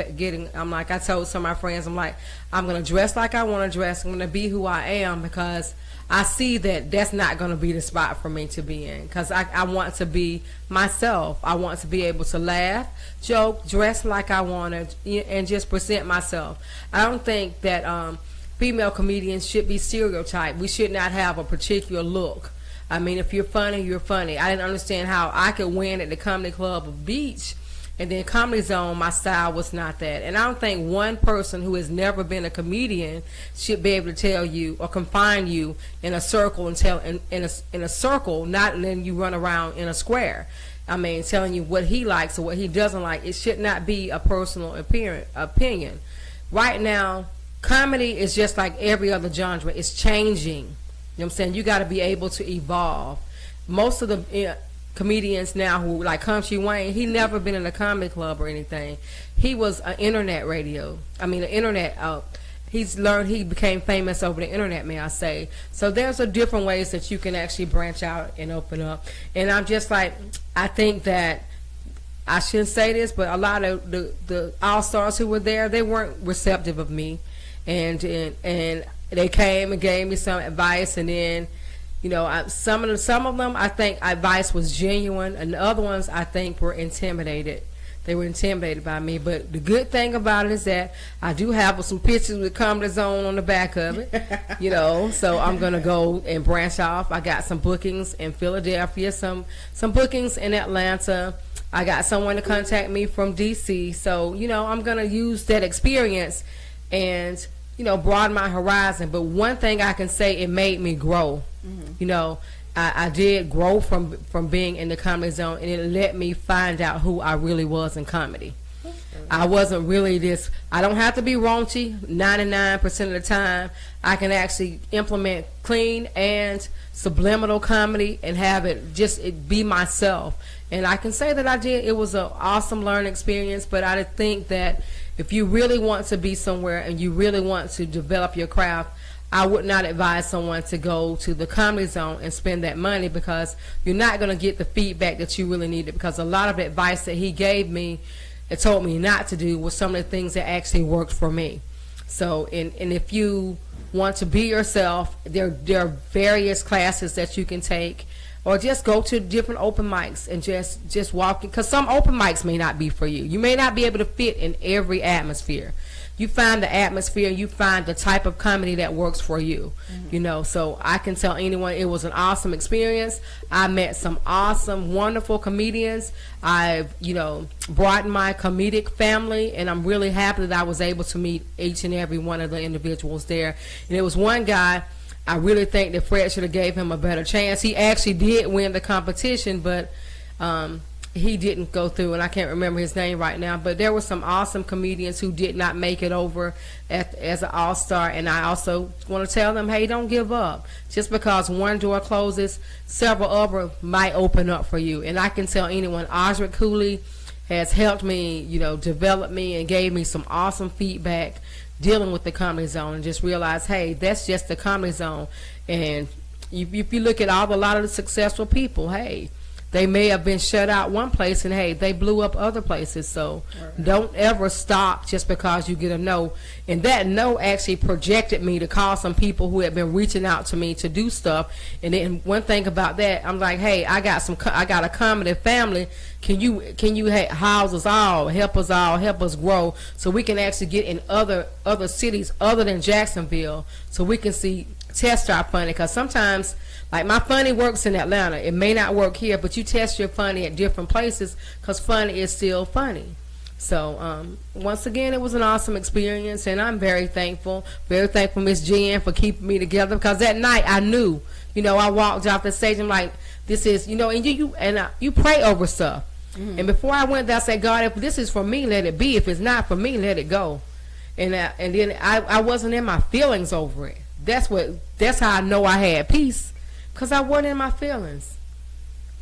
I'm like, I told some of my friends, I'm like, I'm going to dress like I want to dress. I'm going to be who I am because I see that that's not going to be the spot for me to be in because I want to be myself. I want to be able to laugh, joke, dress like I want to, and just present myself. I don't think that female comedians should be stereotyped. We should not have a particular look. I mean, if you're funny, you're funny. I didn't understand how I could win at the Comedy Club of Beach, and then Comedy Zone, my style was not that. And I don't think one person who has never been a comedian should be able to tell you or confine you in a circle and tell in a circle, not letting you run around in a square. I mean, telling you what he likes or what he doesn't like. It should not be a personal opinion. Right now, comedy is just like every other genre. It's changing. You know what I'm saying? You got to be able to evolve. Most of the comedians now who, like Country Wayne, he never been in a comedy club or anything. He was an internet he became famous over the internet, may I say. So there's different ways that you can actually branch out and open up. And I'm just like, I think that, I shouldn't say this, but a lot of the all-stars who were there, they weren't receptive of me. And they came and gave me some advice, and then, some of them I think advice was genuine, and the other ones I think were intimidated. They were intimidated by me. But the good thing about it is that I do have some pictures with Comedy Zone on the back of it, you know. So I'm gonna go and branch off. I got some bookings in Philadelphia, some bookings in Atlanta. I got someone to contact me from DC. So, you know, I'm gonna use that experience and, you know, broaden my horizon. But one thing I can say, it made me grow. You know, I did grow from being in the Comedy Zone, and it let me find out who I really was in comedy. I wasn't really this, I don't have to be raunchy 99% of the time. I can actually implement clean and subliminal comedy and have it be myself. And I can say that I did. It was an awesome learning experience, but I think that if you really want to be somewhere and you really want to develop your craft, I would not advise someone to go to the Comedy Zone and spend that money, because you're not going to get the feedback that you really needed, because a lot of the advice that he gave me, it told me not to do, was some of the things that actually worked for me. So, and if you want to be yourself, there are various classes that you can take, or just go to different open mics and just walk, because some open mics may not be for you. You may not be able to fit in every atmosphere. You find the atmosphere, you find the type of comedy that works for you. You know, so I can tell anyone it was an awesome experience. I met some awesome, wonderful comedians. I've, you know, broadened my comedic family, and I'm really happy that I was able to meet each and every one of the individuals there. And there was one guy, I really think that Fred should have gave him a better chance. He actually did win the competition, but he didn't go through, and I can't remember his name right now. But there were some awesome comedians who did not make it over as an all-star, and I also want to tell them, hey, don't give up. Just because one door closes, several other might open up for you. And I can tell anyone, Osric Cooley has helped me, you know, develop me and gave me some awesome feedback dealing with the Comedy Zone, and just realize, hey, that's just the Comedy Zone. And if you look at a lot of the successful people, hey, they may have been shut out one place, and hey, they blew up other places. So don't ever stop just because you get a no. And that no actually projected me to call some people who had been reaching out to me to do stuff. And then one thing about that, I'm like, hey, I got a comedy family. Can you house us all, help us grow, so we can actually get in other cities other than Jacksonville, so we can test our funny. Because sometimes, like, my funny works in Atlanta, it may not work here, but you test your funny at different places, because funny is still funny. So once again, it was an awesome experience, and I'm very thankful Miss Jen for keeping me together, because that night I knew, you know, I walked off the stage, I'm like, this is, you know, and you pray over stuff. And before I went there, I said, God, if this is for me, let it be. If it's not for me, let it go. And then I wasn't in my feelings over it. That's how I know I had peace, because I wasn't in my feelings,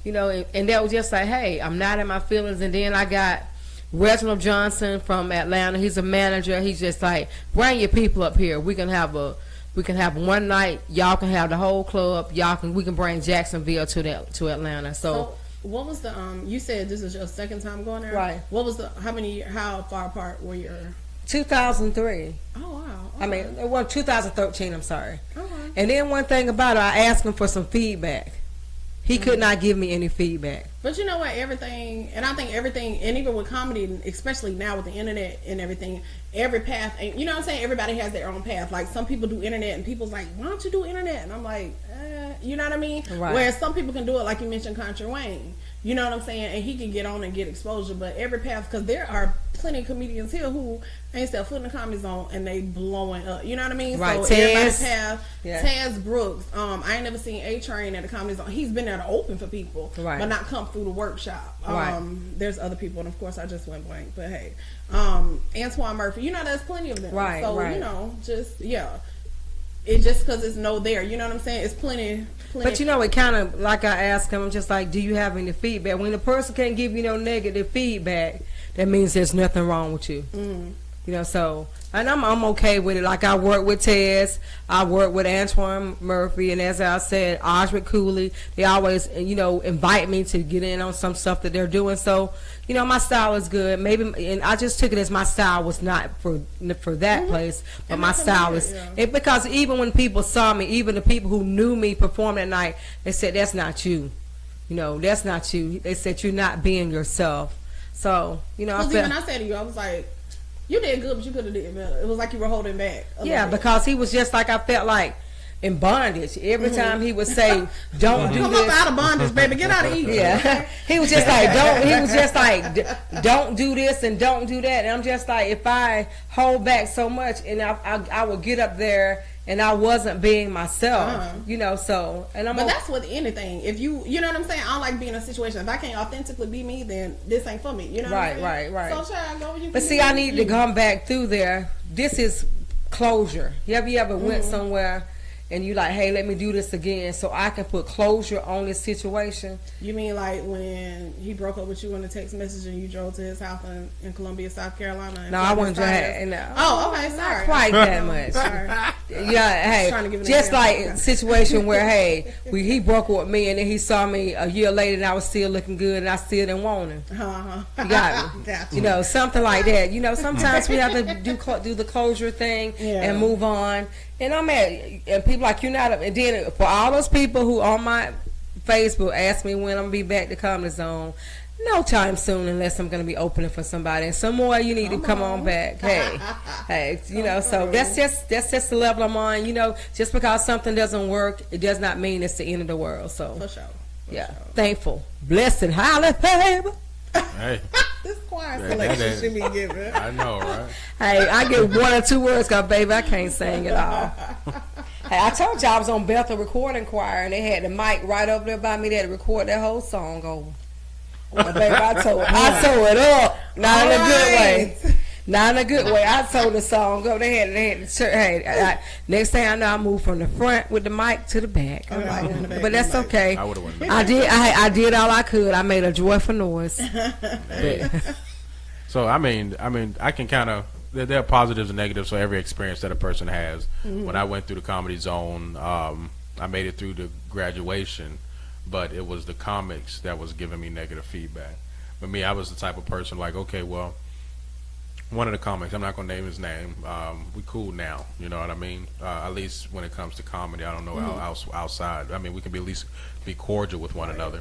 you know. And that was just like, hey, I'm not in my feelings. And then I got Reginald Johnson from Atlanta. He's a manager. He's just like, bring your people up here. We can have one night. Y'all can have the whole club. We can bring Jacksonville to Atlanta. So what was the you said this is your second time going there, right? What was how far apart were you? 2003. Oh wow. Okay. I mean, well, 2013. I'm sorry. Okay. And then one thing about it, I asked him for some feedback. He could not give me any feedback. But you know what? Everything, and I think everything, and even with comedy, especially now with the internet and everything, every path, you know what I'm saying? Everybody has their own path. Like, some people do internet, and people's like, why don't you do internet? And I'm like, you know what I mean? Right. Whereas some people can do it, like you mentioned, Contra Wayne. You know what I'm saying? And he can get on and get exposure. But every path, because there are plenty of comedians here who ain't set foot in the Comedy Zone and they blowing up. You know what I mean? Right. So everybody's path. Yeah. Taz Brooks. I ain't never seen A-Train at the Comedy Zone. He's been there to open for people, right, but not come through the workshop. Right. There's other people, and of course I just went blank. But hey, Antoine Murphy. You know, there's plenty of them. Right. So right. You know, just It's just because it's no there. You know what I'm saying? It's plenty. But you know, it kind of, like I asked him, I'm just like, do you have any feedback? When the person can't give you no negative feedback, that means there's nothing wrong with you. Mm. You know, so, and I'm okay with it. Like, I work with Tez, I work with Antoine Murphy, and as I said, Osric Cooley. They always, you know, invite me to get in on some stuff that they're doing. So, you know, my style is good. Maybe, and I just took it as my style was not for that place, but and my style is, because even when people saw me, even the people who knew me perform that night, they said, that's not you. You know, that's not you. They said, you're not being yourself. So, you know, because even I said to you, I was like, you did good, but you could have did better. It was like you were holding back. Yeah, because he was just like, I felt like in bondage. Every time he would say, don't do Come this. up out of bondage, baby. Get out of here. Yeah. He was just like, don't do this and don't do that. And I'm just like, if I hold back so much and I would get up there and I wasn't being myself, you know, so. But that's with anything. If you know what I'm saying? I don't like being in a situation. If I can't authentically be me, then this ain't for me. You know what I'm saying? Right. So, child, go you. But see, I need to come back through there. This is closure. Have you ever went somewhere and you like, hey, let me do this again so I can put closure on this situation? You mean like when he broke up with you in a text message and you drove to his house in Columbia, South Carolina? No, I wasn't Oh, okay, sorry. Not quite that much. Sorry. Yeah, hey, just like a situation where, hey, he broke up with me and then he saw me a year later and I was still looking good and I still didn't want him. You got me. Gotcha. You know, something like that. You know, sometimes we have to do the closure thing and move on. And and people like, you're not, and then for all those people who on my Facebook ask me when I'm going to be back to Comedy Zone, no time soon unless I'm going to be opening for somebody. And some more, you need to come on back. Hey, you know, so that's just the level I'm on. You know, just because something doesn't work, it does not mean it's the end of the world. So, for sure. Thankful, blessed, and highly favored. Hey. This choir selection should be given. I know, right? Hey, I get 1 or 2 words, cause baby, I can't sing it all. Hey, I told you I was on Bethel Recording Choir, and they had the mic right over there by me there to record that whole song over. Well, baby, I tore it up. Not in a good way. Not in a good way. I told the song go. They had the church. Hey, next thing I know, I moved from the front with the mic to the back. But that's okay. I would have went. I did all I could. I made a joyful noise. So I mean, I can kind of. There are positives and negatives for every experience that a person has. When I went through the Comedy Zone, I made it through the graduation, but it was the comics that was giving me negative feedback. For me, I was the type of person like, okay, well, one of the comics, I'm not going to name his name, we cool now, you know what I mean? At least when it comes to comedy, I don't know outside. I mean, we can at least be cordial with one another.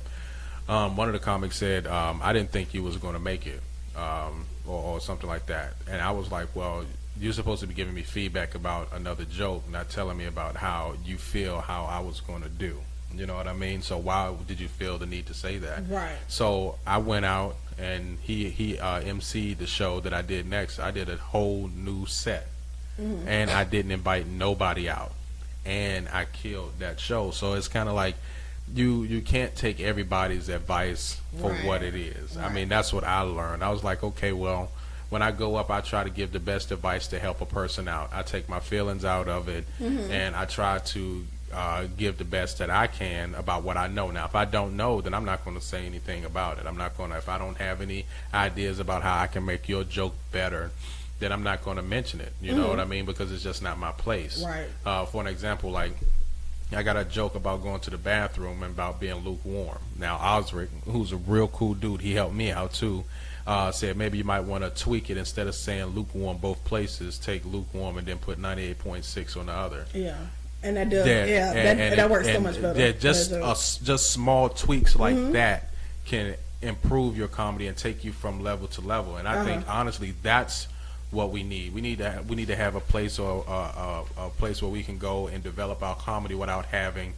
One of the comics said, I didn't think you was going to make it, or something like that. And I was like, well, you're supposed to be giving me feedback about another joke, not telling me about how you feel how I was going to do. You know what I mean? So why did you feel the need to say that? Right. So I went out and he emceed the show that I did next. I did a whole new set, and I didn't invite nobody out, and I killed that show. So it's kind of like you can't take everybody's advice for what it is. I mean, that's what I learned. I was like, okay, well, when I go up, I try to give the best advice to help a person out. I take my feelings out of it, and I try to give the best that I can about what I know. Now, if I don't know, then I'm not going to say anything about it. I'm not going to, if I don't have any ideas about how I can make your joke better, then I'm not going to mention it. You know what I mean? Because it's just not my place. Right. For an example, like, I got a joke about going to the bathroom and about being lukewarm. Now, Osric, who's a real cool dude, he helped me out too, said maybe you might want to tweak it. Instead of saying lukewarm both places, take lukewarm and then put 98.6 on the other. Yeah. And that does, that works so much better. Yeah, just small tweaks like that can improve your comedy and take you from level to level. And I think honestly, that's what we need. We need to have a place or a place where we can go and develop our comedy without having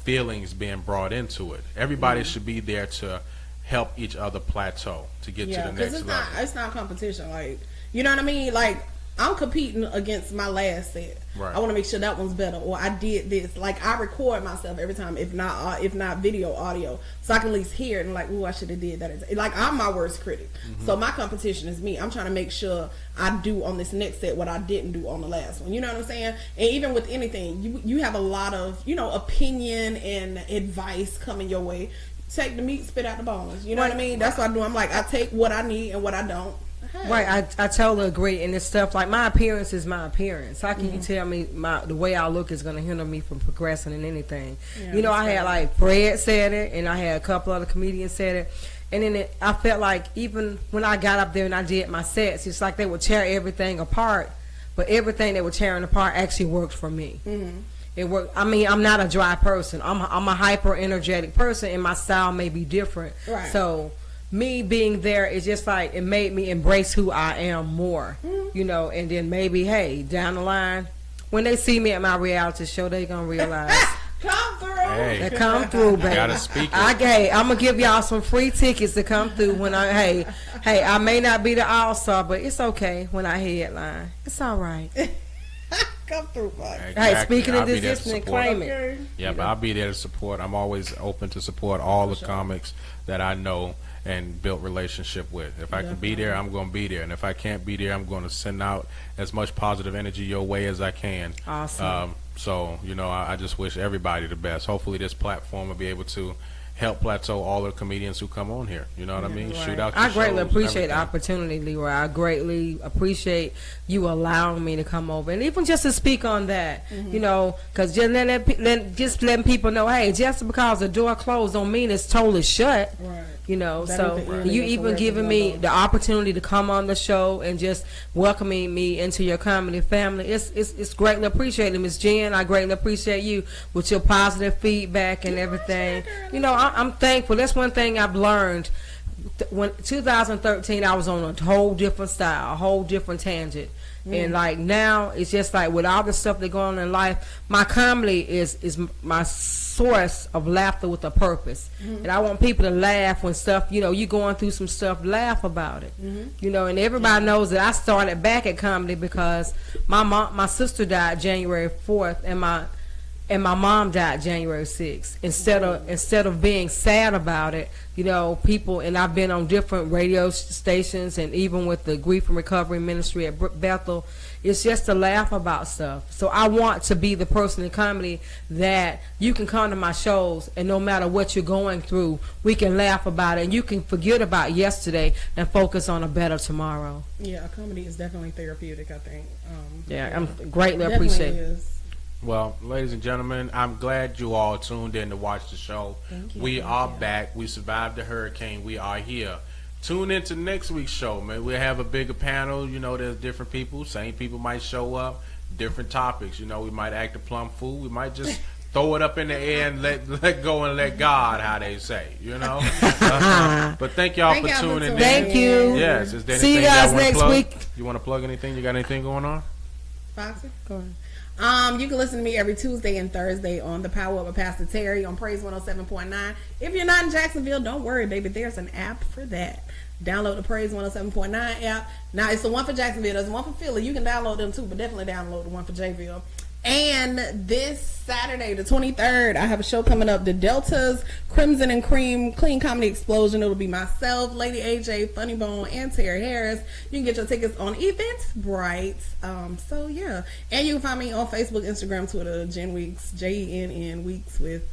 feelings being brought into it. Everybody should be there to help each other plateau to get to the next level. It's not competition. Like, you know what I mean? Like, I'm competing against my last set. Right. I want to make sure that one's better, or I did this. Like, I record myself every time, if not video, audio, so I can at least hear it and like, ooh, I should have did that. Like, I'm my worst critic, so my competition is me. I'm trying to make sure I do on this next set what I didn't do on the last one. You know what I'm saying? And even with anything, you have a lot of opinion and advice coming your way. Take the meat, spit out the bones. You know what I mean? That's what I do. I'm like, I take what I need and what I don't. Right, I totally agree. And it's stuff like my appearance is my appearance. How can you tell me the way I look is going to hinder me from progressing in anything? Yeah, I had like Fred said it, and I had a couple other comedians said it. And then I felt like even when I got up there and I did my sets, it's like they would tear everything apart, but everything they were tearing apart actually worked for me. It worked. I mean, I'm not a dry person. I'm a hyper energetic person, and my style may be different. Right. So me being there is just like it made me embrace who I am more, you know. And then maybe, hey, down the line, when they see me at my reality show, they gonna realize. Come through. Hey. They come through, baby. Gotta speak it. I'm gonna give y'all some free tickets to come through when hey, I may not be the all-star, but it's okay when I headline. It's all right. Come through, Mike. Exactly. Hey, speaking I'll of be this, there just to and support. claim it. Okay. Yeah, but I'll be there to support. I'm always open to support all the comics that I know and built relationship with. If I can be there, I'm going to be there. And if I can't be there, I'm going to send out as much positive energy your way as I can. Awesome. So, you know, I just wish everybody the best. Hopefully this platform will be able to help plateau all the comedians who come on here. You know what I mean? Right. Shoot out I your greatly shows, appreciate the everything. opportunity, Leroy. I greatly appreciate you allowing me to come over and even just to speak on that, you know, because just letting people know, hey, just because the door closed don't mean it's totally shut. Right. You know, That so is the end you of it even forever, giving me no. the opportunity to come on the show and just welcoming me into your comedy family. It's greatly appreciated, Miss Jen. I greatly appreciate you with your positive feedback and everything. You know, I'm thankful. That's one thing I've learned. When 2013, I was on a whole different style, a whole different tangent. And like now, it's just like with all the stuff that going on in life, my comedy is my source of laughter with a purpose. And I want people to laugh when stuff, you know, you going through some stuff, laugh about it. You know, and everybody knows that I started back at comedy because my sister died January 4th, and my mom died January 6th. Instead of being sad about it, you know, people, and I've been on different radio stations and even with the Grief and Recovery Ministry at Bethel, it's just to laugh about stuff. So I want to be the person in comedy that you can come to my shows and no matter what you're going through, we can laugh about it and you can forget about yesterday and focus on a better tomorrow. Yeah, comedy is definitely therapeutic, I think. I'm greatly Definitely appreciate it. is. Well, ladies and gentlemen, I'm glad you all tuned in to watch the show. Thank you. We are back. We survived the hurricane. We are here. Tune into next week's show, man. We'll have a bigger panel. You know, there's different people. Same people might show up. Different topics. You know, we might act a plum fool. We might just throw it up in the air and let go and let God, how they say. You know. But thank y'all for tuning in. Thank you. Yes. Is there See you anything guys y'all wanna next plug? week. You want to plug anything? You got anything going on? Foxy? Go ahead. You can listen to me every Tuesday and Thursday on The Power Up with Pastor Terry on Praise 107.9. If you're not in Jacksonville, don't worry, baby. There's an app for that. Download the Praise 107.9 app. Now, it's the one for Jacksonville. There's one for Philly. You can download them too, but definitely download the one for Jayville. And this Saturday, the 23rd, I have a show coming up, The Delta's Crimson and Cream Clean Comedy Explosion. It'll be myself, Lady AJ, Funny Bone, and Terry Harris. You can get your tickets on Eventbrite. So, yeah. And you can find me on Facebook, Instagram, Twitter, Jen Weeks, Jenn Weeks with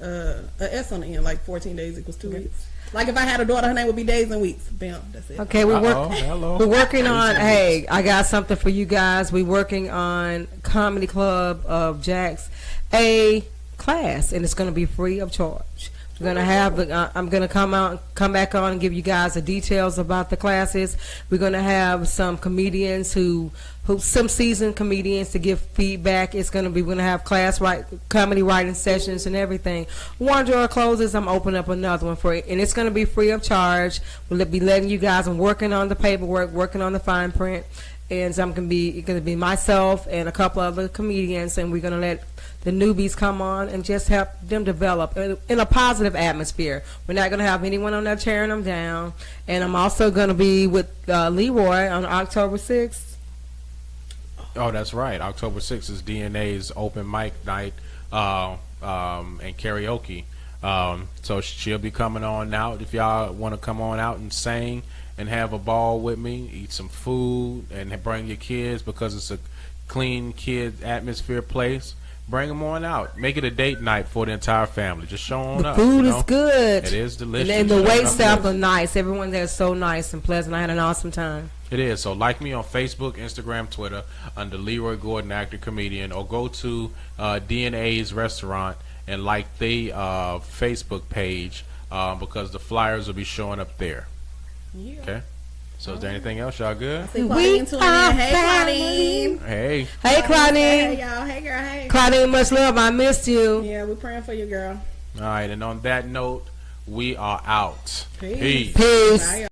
a S on the end, like 14 days equals 2 weeks. Like if I had a daughter, her name would be Days and Weeks. Bam, that's it. Okay, we're working on. Hey, I got something for you guys. We're working on Comedy Club of Jax, a class, and it's going to be free of charge. We're gonna have I'm gonna come back on and give you guys the details about the classes. We're gonna have some comedians who some seasoned comedians to give feedback. We're gonna have comedy writing sessions and everything. One door closes, I'm opening up another one for it, and it's gonna be free of charge. We'll be letting you guys. I'm working on the paperwork, working on the fine print, and so it's gonna be myself and a couple other comedians, and we're gonna let the newbies come on and just help them develop in a positive atmosphere. We're not going to have anyone on there tearing them down. And I'm also going to be with Leroy on October 6th. Oh, that's right. October 6th is DNA's open mic night and karaoke. So she'll be coming on out. If y'all want to come on out and sing and have a ball with me, eat some food, and bring your kids because it's a clean kid atmosphere place. Bring them on out. Make it a date night for the entire family. Just show on up. The food is good. It is delicious. And the wait staff are nice. Everyone there is so nice and pleasant. I had an awesome time. It is. So like me on Facebook, Instagram, Twitter under Leroy Gordon, actor, comedian, or go to DNA's restaurant and like the Facebook page because the flyers will be showing up there. Yeah. Okay. So is there anything else? Y'all good? We are family. Hey, Claudine. Hey. Hey, Claudine. Hey, y'all. Hey, girl. Hey. Claudine, much love. I missed you. Yeah, we're praying for you, girl. All right. And on that note, We are out. Peace. Peace. Bye,